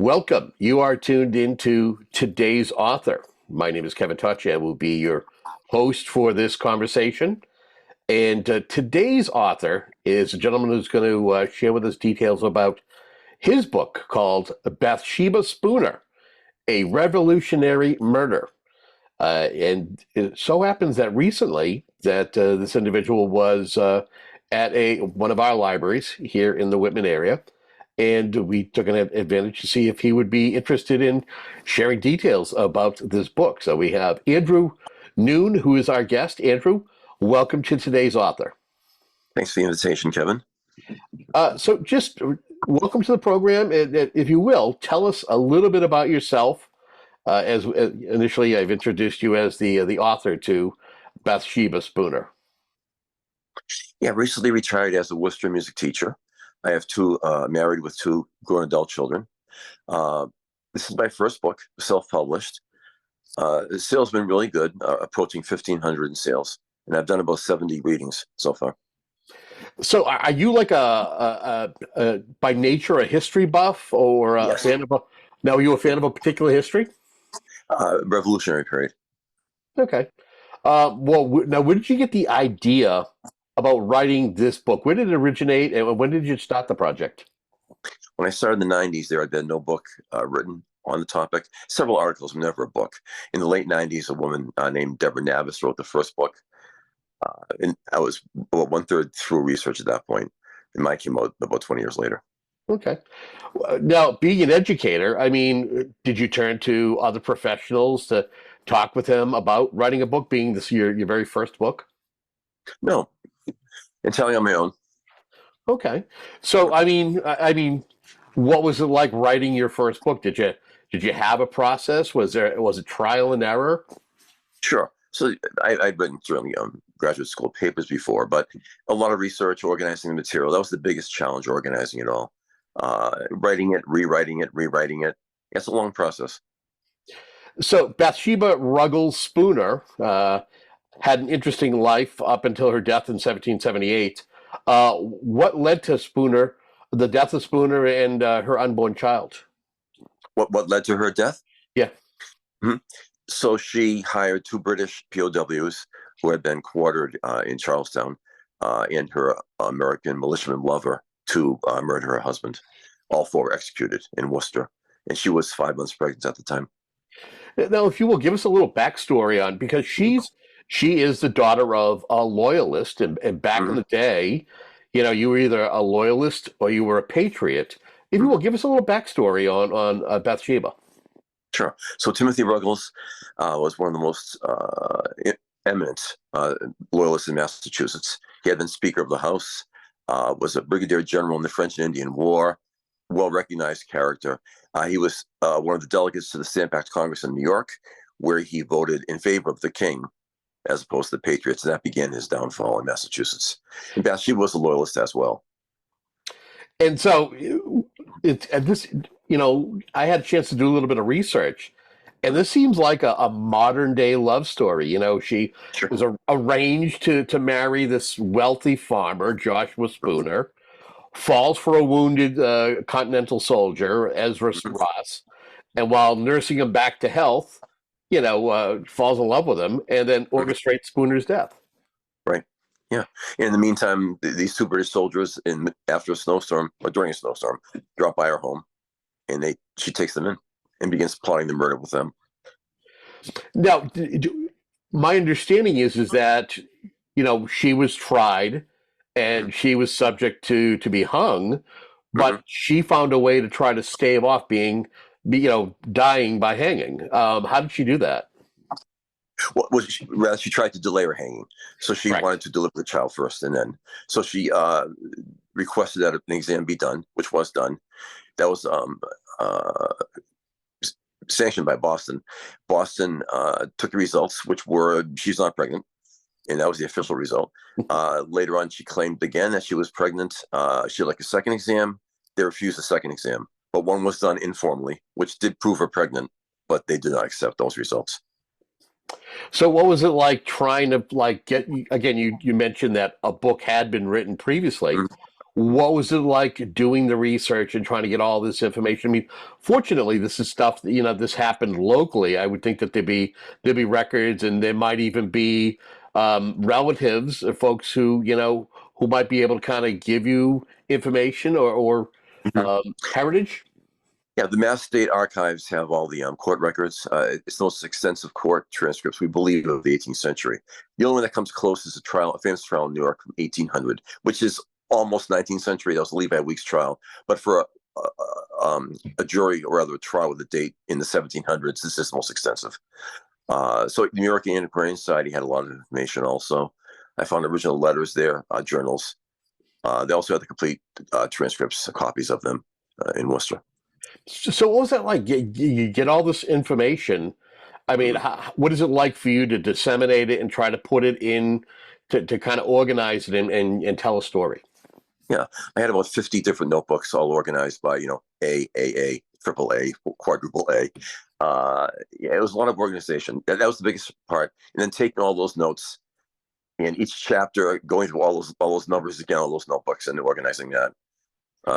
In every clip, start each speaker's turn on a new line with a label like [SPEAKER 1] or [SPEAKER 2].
[SPEAKER 1] Welcome. You are tuned into today's author. My name is Kevin Touch. I will be your host for this conversation. And today's author is a gentleman who's going to share with us details about his book called Bathsheba Spooner, A Revolutionary Murder. And it so happens that recently that this individual was at one of our libraries here in the Whitman area, and we took an advantage to see if he would be interested in sharing details about this book. So we have Andrew Noone, who is our guest. Andrew, welcome to today's author.
[SPEAKER 2] Thanks for the invitation, Kevin.
[SPEAKER 1] So just welcome to the program. And if you will, tell us a little bit about yourself. As initially, I've introduced you as the author to Bathsheba Spooner.
[SPEAKER 2] Yeah, recently retired as a Worcester music teacher. I have married with two grown adult children. This is my first book, self-published. The sales have been really good, approaching 1,500 in sales, and I've done about 70 readings so far.
[SPEAKER 1] So, are you like a by nature a history buff, or a
[SPEAKER 2] Yes.
[SPEAKER 1] fan of a? Now, are you a fan of a particular history?
[SPEAKER 2] Revolutionary period.
[SPEAKER 1] Okay. Now, where did you get the idea about writing this book? Where did it originate, and when did you start the project?
[SPEAKER 2] When I started in the 90s, there had been no book written on the topic. Several articles, never a book. In the late 90s, a woman named Deborah Navis wrote the first book. And I was about one-third through research at that point, and mine came out about 20 years later.
[SPEAKER 1] Okay. Now, being an educator, I mean, did you turn to other professionals to talk with them about writing a book, being this your very first book?
[SPEAKER 2] No, entirely on my own.
[SPEAKER 1] Okay. So, I mean, what was it like writing your first book? Did you have a process? Was it trial and error?
[SPEAKER 2] Sure. So I'd written certainly graduate school papers before, but a lot of research, organizing the material. That was the biggest challenge, organizing it all. Writing it, rewriting it. It's a long process.
[SPEAKER 1] So Bathsheba Ruggles Spooner had an interesting life up until her death in 1778. What led to the death of Spooner and her unborn child?
[SPEAKER 2] What led to her death?
[SPEAKER 1] Yeah.
[SPEAKER 2] Mm-hmm. So she hired two British POWs who had been quartered in Charlestown and her American militiaman lover to murder her husband. All four were executed in Worcester, and she was 5 months pregnant at the time.
[SPEAKER 1] Now, if you will give us a little backstory on, because she is the daughter of a loyalist, and back in the day, you were either a loyalist or you were a patriot. If you will give us a little backstory on Bathsheba.
[SPEAKER 2] Sure. So Timothy Ruggles was one of the most eminent loyalists in Massachusetts. He had been Speaker of the House, was a brigadier general in the French and Indian War, well-recognized character. He was one of the delegates to the Stamp Act Congress in New York, where he voted in favor of the king as opposed to the Patriots, and that began his downfall in Massachusetts. And Bathsheba was a loyalist as well.
[SPEAKER 1] And so, I had a chance to do a little bit of research, and this seems like a modern day love story. She
[SPEAKER 2] Sure.
[SPEAKER 1] was arranged to marry this wealthy farmer, Joshua Spooner, falls for a wounded Continental soldier, Ezra Ross, and while nursing him back to health, falls in love with him, and then orchestrates Spooner's death.
[SPEAKER 2] Right. Yeah. In the meantime, these two British soldiers, after a snowstorm or during a snowstorm, drop by her home, and she takes them in and begins plotting the murder with them.
[SPEAKER 1] Now, my understanding is that she was tried and she was subject to be hung, but she found a way to try to stave off dying by hanging. How did she do that?
[SPEAKER 2] Well, she tried to delay her hanging. So she wanted to deliver the child first, and then so she requested that an exam be done, which was done. That was sanctioned by Boston. Boston took the results, which were she's not pregnant, and that was the official result. Later on, she claimed again that she was pregnant. She had like a second exam. They refused the second exam, but one was done informally, which did prove her pregnant, but they did not accept those results.
[SPEAKER 1] So what was it like trying to get, again, you mentioned that a book had been written previously. What was it like doing the research and trying to get all this information? I mean, fortunately, this is stuff that, this happened locally. I would think that there'd be records, and there might even be relatives, folks who might be able to kind of give you information or
[SPEAKER 2] Mhm.
[SPEAKER 1] heritage.
[SPEAKER 2] Yeah, the Mass State Archives have all the court records. It's the most extensive court transcripts, we believe, of the 18th century. The only one that comes close is a famous trial in New York from 1800, which is almost 19th century. That was a Levi Weeks trial. But for a jury, or rather a trial with a date in the 1700s, this is the most extensive. So the New York Antiquarian Society had a lot of information also. I found original letters there, journals. They also had the complete transcripts, copies of them in Worcester.
[SPEAKER 1] So what was that like? You get all this information. I mean,
[SPEAKER 2] Mhm.
[SPEAKER 1] what is it like for you to disseminate it and try to put it in to kind of organize it and tell a story?
[SPEAKER 2] Yeah, I had about 50 different notebooks, all organized by A, triple A, quadruple A. Yeah, it was a lot of organization. That was the biggest part, and then taking all those notes and each chapter, going through all those numbers again, all those notebooks, and organizing that.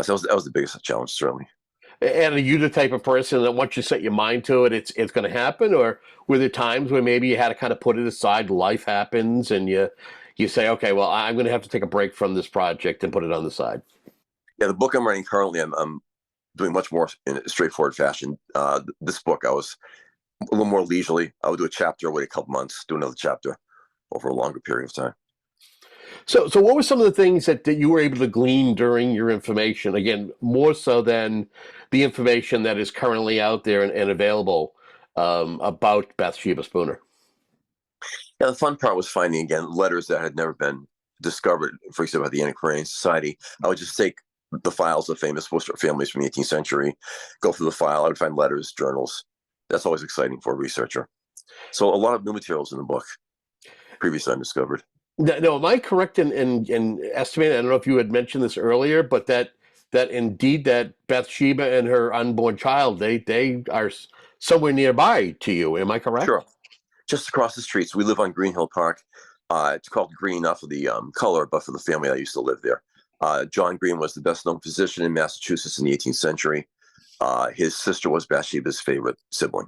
[SPEAKER 2] So that was the biggest challenge, certainly.
[SPEAKER 1] And are you the type of person that once you set your mind to it, it's going to happen? Or were there times where maybe you had to kind of put it aside, life happens, and you say, okay, well, I'm going to have to take a break from this project and put it on the side?
[SPEAKER 2] Yeah, the book I'm writing currently, I'm doing much more in a straightforward fashion. This book, I was a little more leisurely. I would do a chapter, wait a couple months, do another chapter over a longer period of time.
[SPEAKER 1] So what were some of the things that you were able to glean during your information? Again, more so than the information that is currently out there and available about Bathsheba Spooner.
[SPEAKER 2] Yeah, the fun part was finding again letters that had never been discovered, for example, by the Antiquarian Society. I would just take the files of famous Worcester families from the 18th century, go through the file. I would find letters, journals. That's always exciting for a researcher. So a lot of new materials in the book, previously undiscovered.
[SPEAKER 1] No, am I correct in estimating? I don't know if you had mentioned this earlier, but that indeed that Bathsheba and her unborn child they are somewhere nearby to you. Am I correct?
[SPEAKER 2] Sure. Just across the street. So we live on Green Hill Park. It's called Green not for the color, but for the family that used to live there. John Green was the best known physician in Massachusetts in the 18th century. His sister was Bathsheba's favorite sibling.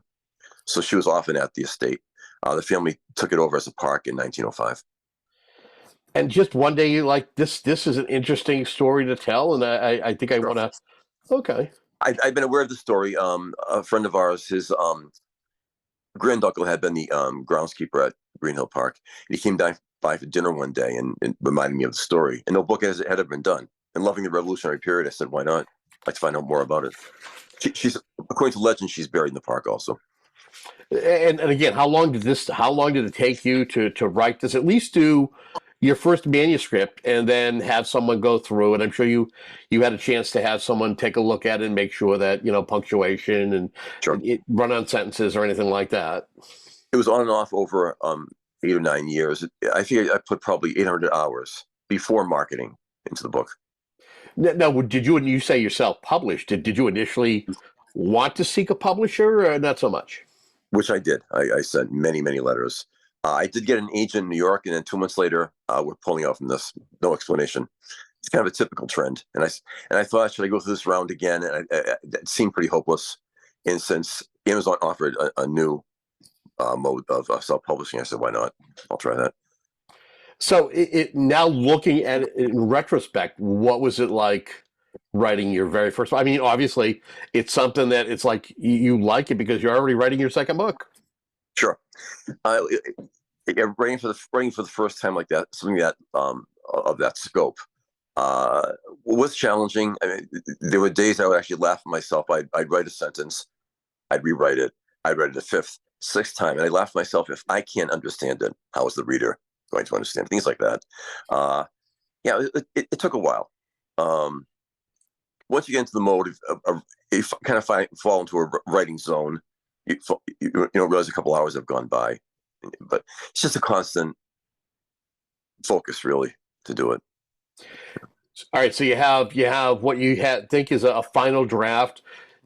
[SPEAKER 2] So she was often at the estate. The family took it over as a park in 1905.
[SPEAKER 1] And just one day you like this is an interesting story to tell, and I think I
[SPEAKER 2] Sure.
[SPEAKER 1] want to. Okay.
[SPEAKER 2] I've been aware of the story. A friend of ours, his granduncle had been the groundskeeper at Green Hill Park. And he came by for dinner one day and reminded me of the story. And no book had ever been done. And loving the Revolutionary period, I said, why not? I'd like to find out more about it. She's, according to legend, she's buried in the park also.
[SPEAKER 1] And again, how long did it take you to write this? At least do your first manuscript and then have someone go through it. I'm sure you had a chance to have someone take a look at it and make sure that punctuation and
[SPEAKER 2] Sure.
[SPEAKER 1] run on sentences or anything like that.
[SPEAKER 2] It was on and off over 8 or 9 years. I think I put probably 800 hours before marketing into the book,
[SPEAKER 1] Now, did you say yourself published? Did you initially want to seek a publisher or not so much?
[SPEAKER 2] which I did. I sent many, many letters. I did get an agent in New York, and then 2 months later, we're pulling out from this. No explanation. It's kind of a typical trend. And I thought, should I go through this round again? And it seemed pretty hopeless. And since Amazon offered a new mode of self-publishing, I said, why not? I'll try that.
[SPEAKER 1] So now looking at it in retrospect, what was it like writing your very first? I mean, obviously, it's something that it's like you like it because you're already writing your second book.
[SPEAKER 2] Sure. Uh, writing for the first time like that, something that of that scope, uh, was challenging. I mean, there were days I would actually laugh at myself. I'd write a sentence, I'd rewrite it, I'd write it a fifth, sixth time, and I laugh at myself. If I can't understand it, how is the reader going to understand things like that? Uh, yeah, it took a while. Um, Once you get into the mode of you kind of fall into a writing zone, you don't realize a couple hours have gone by, but it's just a constant focus, really, to do it.
[SPEAKER 1] All right, so you have what you think is a final draft.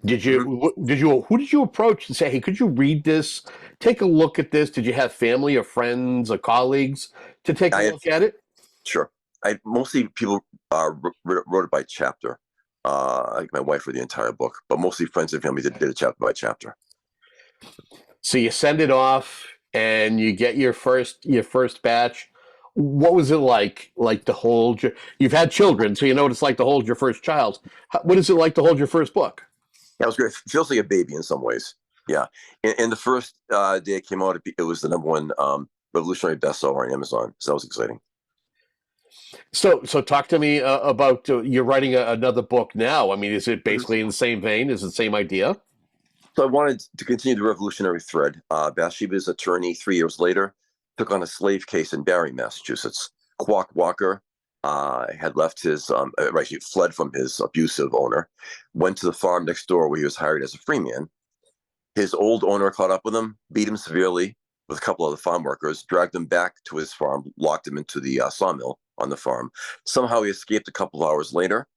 [SPEAKER 1] Did
[SPEAKER 2] Mhm.
[SPEAKER 1] you did you who did you approach and say, hey, could you read this? Take a look at this. Did you have family or friends or colleagues to take a
[SPEAKER 2] I had
[SPEAKER 1] look at it?
[SPEAKER 2] Sure. I mostly people wrote it by chapter. Like my wife read the entire book, but mostly friends and family did it chapter by chapter.
[SPEAKER 1] So you send it off and you get your first batch. What was it like? Like to hold you've had children, so you know what it's like to hold your first child. What is it like to hold your first book?
[SPEAKER 2] That was great. It feels like a baby in some ways. Yeah. And the first day it came out, it was the number one revolutionary bestseller on Amazon. So that was exciting.
[SPEAKER 1] So talk to me about you're writing another book now. I mean, is it
[SPEAKER 2] Mhm.
[SPEAKER 1] basically in the same vein? Is it the same idea?
[SPEAKER 2] So I wanted to continue the revolutionary thread. Bathsheba's attorney, 3 years later, took on a slave case in Barre, Massachusetts. Quack Walker had left right, he fled from his abusive owner, went to the farm next door where he was hired as a free man. His old owner caught up with him, beat him severely with a couple of the farm workers, dragged him back to his farm, locked him into the sawmill on the farm. Somehow he escaped a couple of hours later.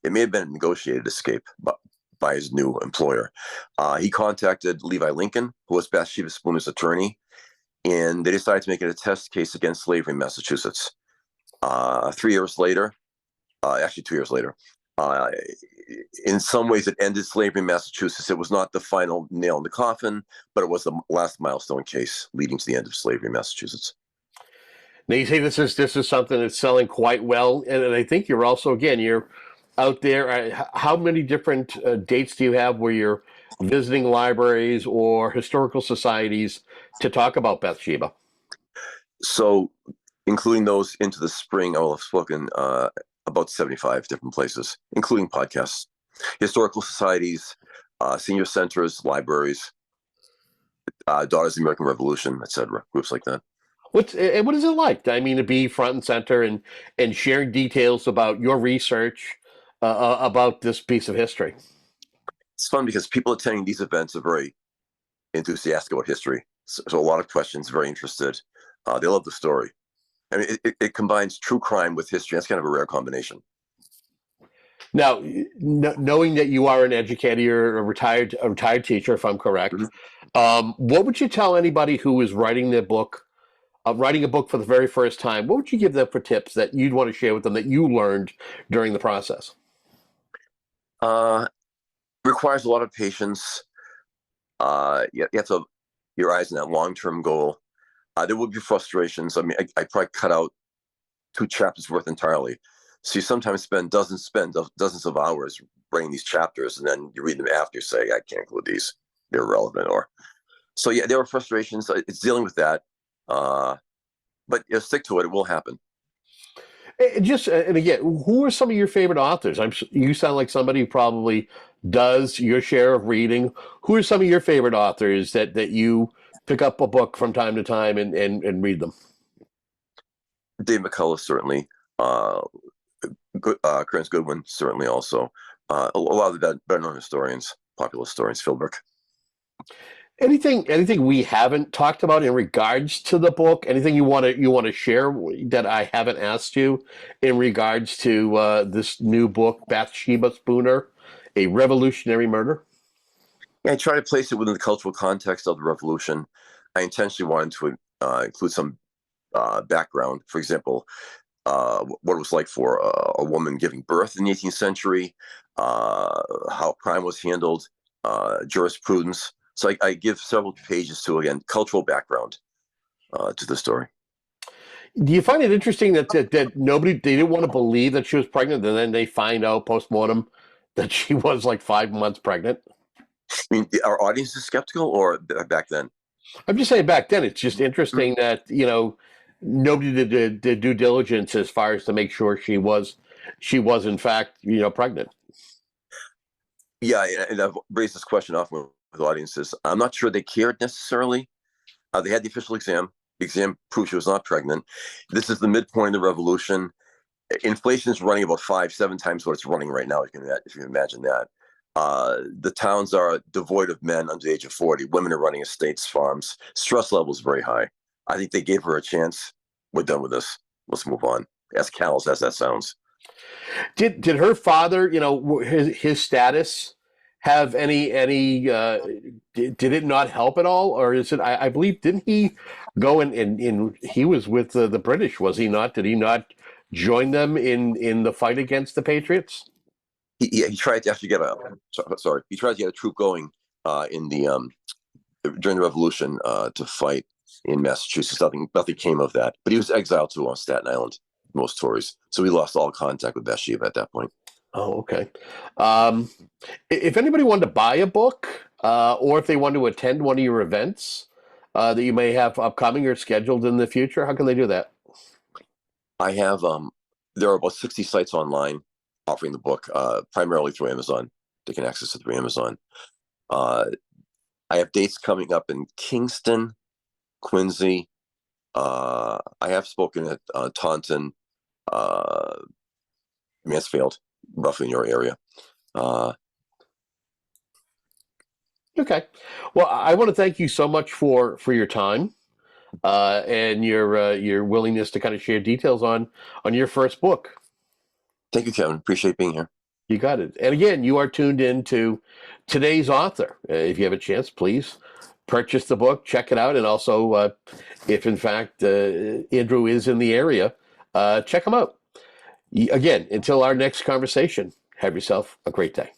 [SPEAKER 2] It may have been a negotiated escape by his new employer. He contacted Levi Lincoln, who was Bathsheba Spooner's attorney, and they decided to make it a test case against slavery in Massachusetts. 3 years later, actually 2 years later, uh, in some ways it ended slavery in Massachusetts. It was not the final nail in the coffin, but it was the last milestone case leading to the end of slavery in Massachusetts.
[SPEAKER 1] Now you say this is something that's selling quite well, and I think you're also again you're out there. How many different dates do you have where you're visiting libraries or historical societies to talk about Bathsheba?
[SPEAKER 2] So, including those into the spring, I will have spoken about 75 different places, including podcasts, historical societies, senior centers, libraries, Daughters of the American Revolution, etc. Groups like that.
[SPEAKER 1] What is it like? I mean, to be front and center and sharing details about your research about this piece of history.
[SPEAKER 2] It's fun because people attending these events are very enthusiastic about history. So a lot of questions, very interested. They love the story. I mean, it combines true crime with history. That's kind of a rare combination.
[SPEAKER 1] Now, knowing that you are an educator, you're a retired teacher, if I'm correct,
[SPEAKER 2] Mhm.
[SPEAKER 1] what would you tell anybody who is writing a book for the very first time? What would you give them for tips that you'd want to share with them that you learned during the process?
[SPEAKER 2] Uh, Requires a lot of patience. You have to have your eyes on that long-term goal. There will be frustrations. I mean, I probably cut out 2 chapters worth entirely. So you sometimes spend dozens of hours writing these chapters, and then you read them after, you say, I can't include these; they're irrelevant. Or so, yeah, there are frustrations. It's dealing with that, uh, but stick to it. It will happen.
[SPEAKER 1] Just and again, who are some of your favorite authors? You sound like somebody who probably does your share of reading. Who are some of your favorite authors that you pick up a book from time to time and read them?
[SPEAKER 2] Dave McCullough certainly, uh, Clarence Goodwin certainly also. A lot of the better-known historians, popular historians, Philbrook.
[SPEAKER 1] Anything we haven't talked about in regards to the book? Anything you want to share that I haven't asked you in regards to this new book, Bathsheba Spooner, A Revolutionary Murder?
[SPEAKER 2] Yeah, I try to place it within the cultural context of the revolution. I intentionally wanted to include some background. For example, what it was like for a woman giving birth in the 18th century, how crime was handled, jurisprudence. So I give several pages to, again, cultural background to the story.
[SPEAKER 1] Do you find it interesting that nobody they didn't want to believe that she was pregnant, and then they find out postmortem that she was like 5 months pregnant?
[SPEAKER 2] I mean, our audience is skeptical, or back then?
[SPEAKER 1] I'm just saying back then it's just
[SPEAKER 2] Mm.
[SPEAKER 1] interesting that nobody did due diligence as far as to make sure she was in fact pregnant.
[SPEAKER 2] Yeah, and I've raised this question often with audiences. I'm not sure they cared necessarily. They had the official exam. The exam proved she was not pregnant. This is the midpoint of the revolution. Inflation is running about 5, 7 times what it's running right now. If you can imagine that. The towns are devoid of men under the age of 40. Women are running estates, farms. Stress level is very high. I think they gave her a chance. We're done with this. Let's move on. As callous as that sounds.
[SPEAKER 1] Did her father, his status have any did it not help at all, or is it? I believe didn't he go and he was with the British, was he not? Did he not join them in the fight against the Patriots?
[SPEAKER 2] He tried to actually get a sorry. He tried to get a troop going in the during the Revolution to fight in Massachusetts. Nothing came of that. But he was exiled to Staten Island, most Tories. So we lost all contact with Bathsheba at that point.
[SPEAKER 1] Oh, okay. If anybody wanted to buy a book, or if they want to attend one of your events that you may have upcoming or scheduled in the future, how can they do that?
[SPEAKER 2] I have there are about 60 sites online offering the book, primarily through Amazon. They can access it through Amazon. I have dates coming up in Kingston, Quincy. I have spoken at Taunton, Mansfield, roughly in your area.
[SPEAKER 1] Okay. Well, I want to thank you so much for your time and your willingness to kind of share details on your first book.
[SPEAKER 2] Thank you, Kevin. Appreciate being here.
[SPEAKER 1] You got it. And again, you are tuned in to today's author. If you have a chance, please purchase the book, check it out, and also, if in fact Andrew is in the area, check him out. Again, until our next conversation, have yourself a great day.